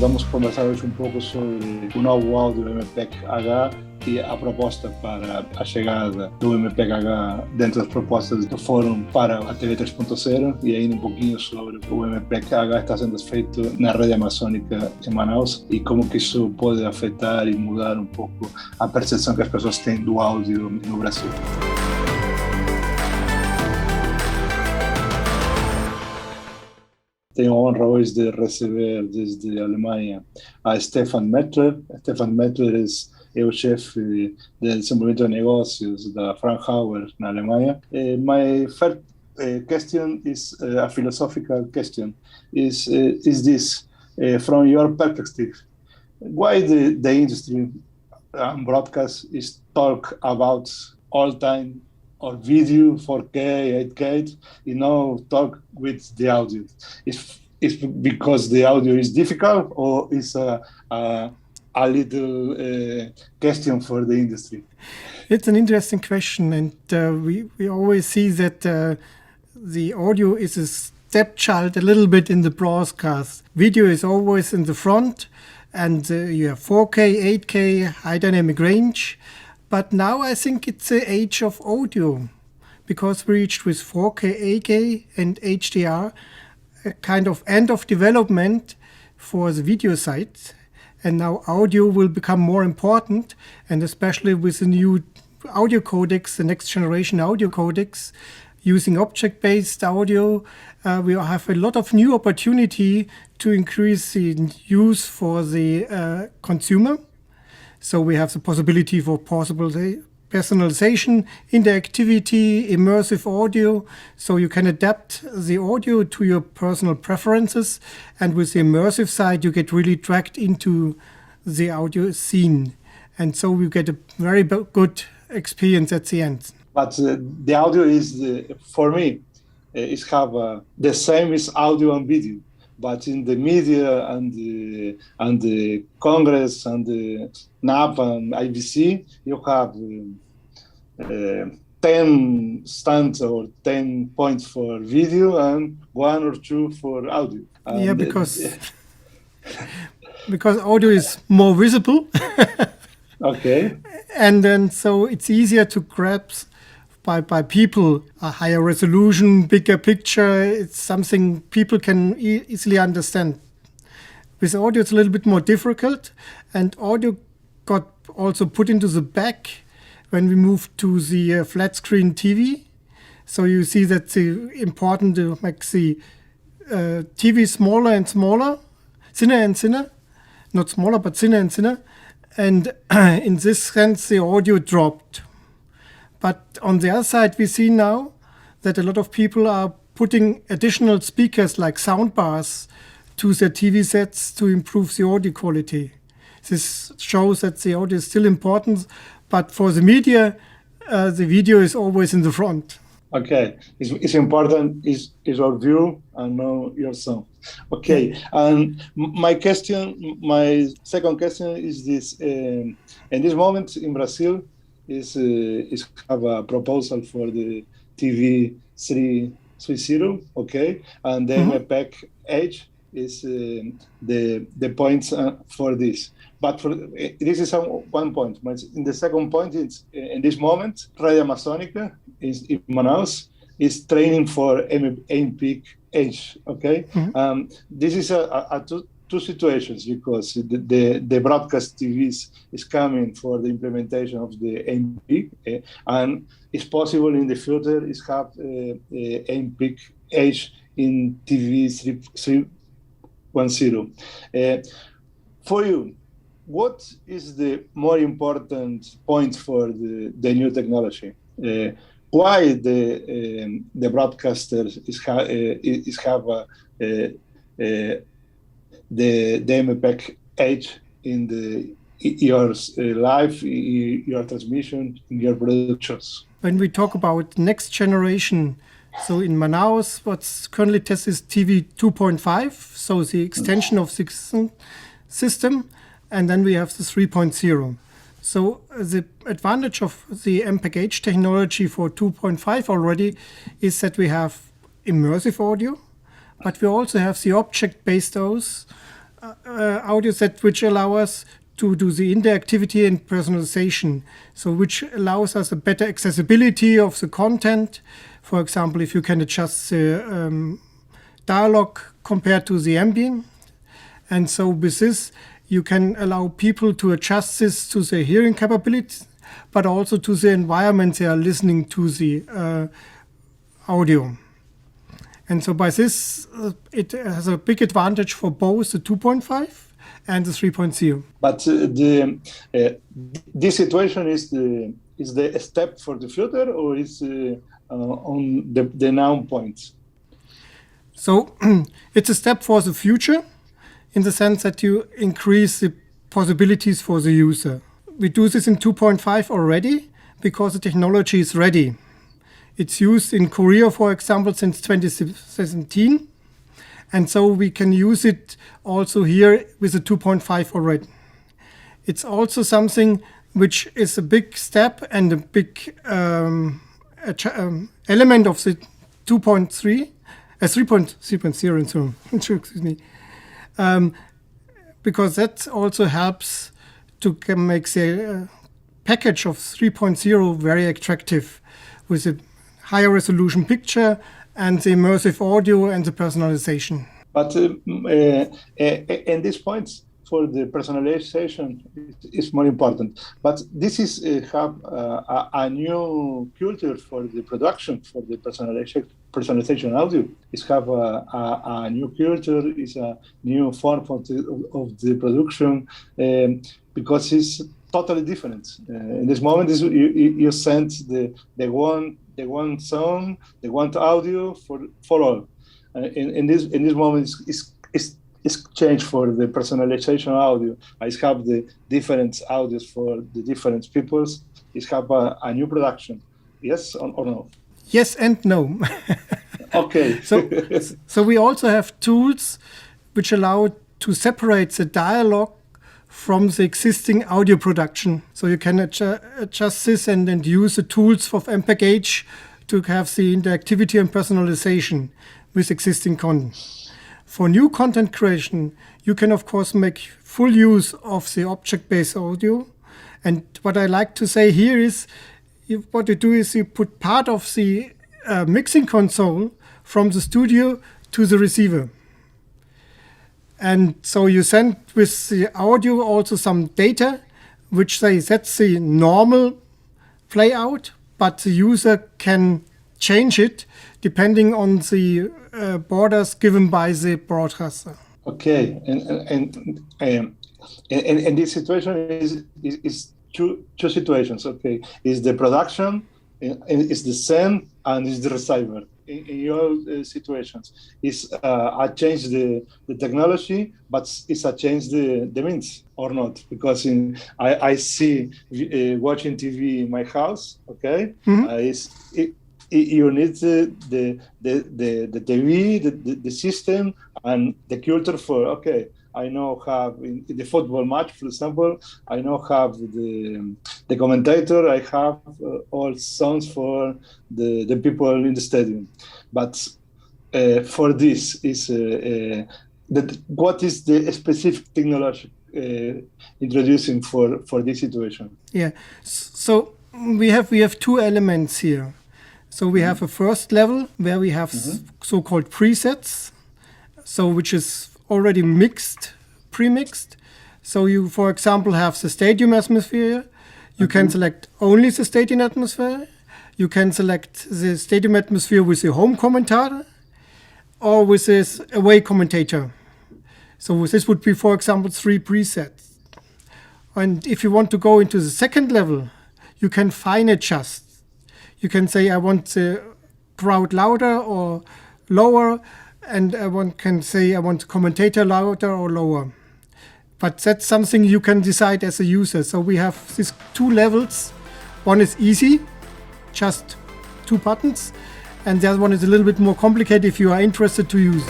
Vamos conversar hoje um pouco sobre o novo áudio do MPEG-H e a proposta para a chegada do MPEG-H dentro das propostas do Fórum para a TV 3.0 e ainda um pouquinho sobre o MPEG-H está sendo feito na rede amazônica em Manaus e como que isso pode afetar e mudar um pouco a percepção que as pessoas têm do áudio no Brasil. Tenho a honra hoje de receber desde a Alemanha a Stefan Meltzer. Stefan Meltzer é o chefe de desenvolvimento de negócios da Fraunhofer na Alemanha. My first question is a philosophical question. Is this, from your perspective, why the industry and broadcast is talk about all time or video 4K, 8K, talk with the audio? Is because the audio is difficult, or is a little question for the industry? It's an interesting question, and we always see that the audio is a stepchild a little bit in the broadcast. Video is always in the front, and you have 4K, 8K, high dynamic range. But now I think it's the age of audio, because we reached with 4K, 8K and HDR a kind of end of development for the video side. And now audio will become more important, and especially with the new audio codecs, the next generation audio codecs, using object-based audio, we have a lot of new opportunity to increase the use for consumer. So we have the possibility for personalization, interactivity, immersive audio. So you can adapt the audio to your personal preferences. And with the immersive side, you get really dragged into the audio scene. And so you get a very good experience at the end. But the audio is, for me, is have the same as audio and video. But in the media and the Congress and the NAP and IBC, you have 10 stands or 10 points for video and 1 or 2 for audio. And yeah, because audio is more visible. Okay. And then so it's easier to grasp by people, a higher resolution, bigger picture. It's something people can easily understand. With audio, it's a little bit more difficult, and audio got also put into the back when we moved to the flat screen TV. So you see that it's important to make the TV smaller and smaller, thinner and thinner, not smaller, but thinner and thinner. And in this sense, the audio dropped. But on the other side, we see now that a lot of people are putting additional speakers like sound bars to their TV sets to improve the audio quality. This shows that the audio is still important, but for the media, the video is always in the front. Okay, it's important is your view and not your sound. Okay, and my second question is this: in this moment in Brazil, is have a proposal for the TV 330, okay, and then MPEG-H is the points for this. But this is one point. But in the second point, it's in this moment, Radio Amazônica is in Manaus is training for MPEG-H, okay. This is a two situations, because the broadcast TVs is coming for the implementation of the MPEG, and it's possible in the future is have MPEG-H in TV 310. For you, what is the more important point for the new technology? Why the broadcasters is have the MPEG-H in your live, your transmission, in your productions? When we talk about next generation, so in Manaus, what's currently tested is TV 2.5, so the extension of the system, and then we have the 3.0. So the advantage of the MPEG-H technology for 2.5 already is that we have immersive audio, but we also have the object-based audio set which allow us to do the interactivity and personalization, so which allows us a better accessibility of the content. For example, if you can adjust the dialogue compared to the ambient. And so with this, you can allow people to adjust this to their hearing capabilities, but also to the environment they are listening to the audio. And so by this, it has a big advantage for both the 2.5 and the 3.0. But this situation is the step for the future, or is on the now point? So it's a step for the future, in the sense that you increase the possibilities for the user. We do this in 2.5 already because the technology is ready. It's used in Korea, for example, since 2017. And so we can use it also here with the 2.5 already. It's also something which is a big step and a big element of the 2.3, 3.0 and so on. Excuse me. Because that also helps to make the package of 3.0 very attractive, with a higher resolution picture and the immersive audio and the personalization. But in this point, for the personalization is more important. But this is have a new culture for the production, for the personalization audio. It's have a new culture, is a new form of the production, because it's totally different. In this moment, you send the one song, the one audio for all. In this moment, it's changed for the personalization audio. I have the different audios for the different peoples. It's have a new production. Yes or no? Yes and no. Okay. So we also have tools which allow to separate the dialogue from the existing audio production. So you can adjust this and use the tools of MPEG-H to have the interactivity and personalization with existing content. For new content creation, you can of course make full use of the object-based audio. And what I like to say here is, what you do is you put part of the mixing console from the studio to the receiver. And so you send with the audio also some data, which that's the normal play out, but the user can change it depending on the borders given by the broadcaster. Okay, and this situation is two situations. Okay, is the production, is the send, and is the receiver. In your situations, is I change the technology, but is I change the means or not? Because I see watching TV in my house. Okay, you need the TV, the system, and the culture for. Okay, I know have in the football match, for example, I know have the commentator. I have all songs for the people in the stadium. But for this is what is the specific technology introducing for this situation? Yeah, so we have two elements here. So we have a first level where we have so-called presets, so which is already mixed, pre-mixed. So you, for example, have the stadium atmosphere. You can select only the stadium atmosphere. You can select the stadium atmosphere with the home commentator or with this away commentator. So this would be, for example, 3 presets. And if you want to go into the second level, you can fine adjust. You can say, I want the crowd louder or lower, and can say I want the commentator louder or lower. But that's something you can decide as a user. So we have these 2 levels. One is easy, just 2 buttons, and the other one is a little bit more complicated if you are interested to use.